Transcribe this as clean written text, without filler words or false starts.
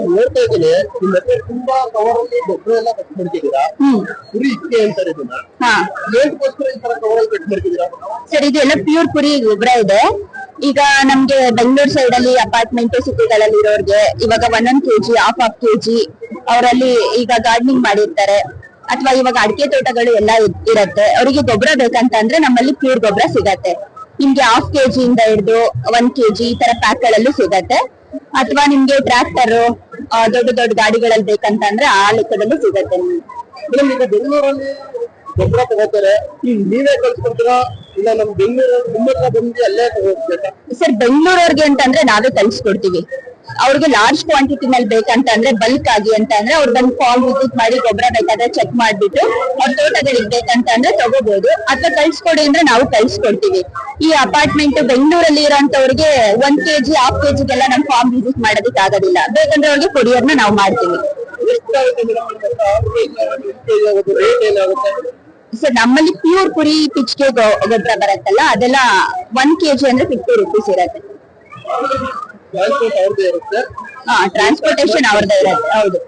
ನೋಡ್ತಾ ಇದ್ದೀನಿ ನಿಮ್ಮ ಹತ್ರ ತುಂಬಾ ಕವರ್ ಅಲ್ಲಿ ಗೊಬ್ಬರ ಎಲ್ಲ ಕಟ್ ಮಾಡ್ತಿದ್ದೀರಾ. ಕುರಿ ಇಕ್ಕೆ ಅಂತಾರೆ ಇದನ್ನ. ಏನಕ್ಕೋಸ್ಕರ ಈ ತರ ಕವರ್ ಅಲ್ಲಿ ಕಟ್ ಮಾಡ್ತಿದ್ದೀರಾ? ಸರ್ ಇದೆಲ್ಲ ಪ್ಯೂರ್ ಕುರಿ ಗೊಬ್ಬರ ಇದೆ. ಈಗ ನಮ್ಗೆ ಬೆಂಗಳೂರು ಸೈಡ್ ಅಲ್ಲಿ ಅಪಾರ್ಟ್ಮೆಂಟ್ ಸಿಟಿಗಳಲ್ಲಿ ಇರೋರ್ಗೆ ಇವಾಗ 1 kg ಹಾಫ್ kg ಅವರಲ್ಲಿ ಈಗ ಗಾರ್ಡನಿಂಗ್ ಮಾಡಿರ್ತಾರೆ ಅಥವಾ ಇವಾಗ ಅಡಿಕೆ ತೋಟಗಳು ಎಲ್ಲ ಇರತ್ತೆ. ಅವರಿಗೆ ಗೊಬ್ಬರ ಬೇಕಂತ ಅಂದ್ರೆ ನಮ್ಮಲ್ಲಿ ಪ್ಯೂರ್ ಗೊಬ್ಬರ ಸಿಗತ್ತೆ. ನಿಮ್ಗೆ ಹಾಫ್ kg ಇಂದ ಹಿಡಿದು 1 kg ಈ ತರ ಪ್ಯಾಕ್ ಗಳಲ್ಲಿ ಸಿಗತ್ತೆ. ಅಥವಾ ನಿಮ್ಗೆ ಟ್ರ್ಯಾಕ್ಟರ್ ದೊಡ್ಡ ದೊಡ್ಡ ಗಾಡಿಗಳಲ್ಲಿ ಬೇಕಂತ ಅಂದ್ರೆ ಆ ಲೆಕ್ಕದಲ್ಲಿ ಸಿಗತ್ತೆ ನಿಮ್ಗೆ. ಈಗ ಬೆಂಗಳೂರಲ್ಲಿ ಗೊಬ್ಬರ ತಗೋತಾರೆ, ನೀವೇ ಕಳ್ಸ್ಕೊಡ್ತೀರಾ ಇಲ್ಲ ನಮ್ ಬೆಂಗಳೂರು ನಿಮ್ಮ ಹತ್ರ ಬಂದು ಅಲ್ಲೇ ತಗೋಬೇಕಾ? ಸರ್ ಬೆಂಗಳೂರವ್ರಿಗೆ ಅಂತಂದ್ರೆ ನಾವೇ ಕಳ್ಸಿಕೊಡ್ತೀವಿ. ಅವ್ರಿಗೆ ಲಾರ್ಜ್ ಕ್ವಾಂಟಿಟಿ ನಲ್ಲಿ ಬೇಕಂತ ಅಂದ್ರೆ ಬಲ್ಕ್ ಆಗಿ ಅಂತ ಅಂದ್ರೆ ಅವ್ರು ಬಂದು ಫಾರ್ಮ್ ವಿಸಿಟ್ ಮಾಡಿ ಗೊಬ್ಬರ ಬೇಕಾದ್ರೆ ಚೆಕ್ ಮಾಡ್ಬಿಟ್ಟು ಅವ್ರ ತೋಟಗಳಿಗೆ ಬೇಕಂತ ಅಂದ್ರೆ ತಗೋಬಹುದು. ಅಥವಾ ಕಳ್ಸಿಕೊಡಿ ಅಂದ್ರೆ ನಾವು ಕಳ್ಸಿಕೊಡ್ತೀವಿ. ಈ ಅಪಾರ್ಟ್ಮೆಂಟ್ ಬೆಂಗಳೂರಲ್ಲಿ ಇರೋಂತವ್ರಿಗೆ 1 kg ಹಾಫ್ kgಗೆಲ್ಲ ನಮ್ ಫಾರ್ಮ್ ವಿಸಿಟ್ ಮಾಡೋದಕ್ಕೆ ಆಗೋದಿಲ್ಲ. ಬೇಕಂದ್ರೆ ಅವ್ರಿಗೆ ಕೊರಿಯರ್ನ ನಾವು ಮಾಡ್ತೀವಿ. ರೇಟ್ ಏನಾಗುತ್ತೆ? ಸರ್ ನಮ್ಮಲ್ಲಿ ಪ್ಯೂರ್ ಕುರಿ ಪಿಚ್ಕೆ ಗೊಬ್ಬರ ಬರತ್ತಲ್ಲ ಅದೆಲ್ಲ 1 kg ಅಂದ್ರೆ 50 rupees ಇರತ್ತೆ. ಟ್ರಾನ್ಸ್ಪೋರ್ಟ್ ಅವ್ರದ್ದೇ ಇರುತ್ತೆ. ಟ್ರಾನ್ಸ್ಪೋರ್ಟೇಶನ್ ಅವ್ರದ್ದೇ ಇರತ್ತೆ. ಹೌದು.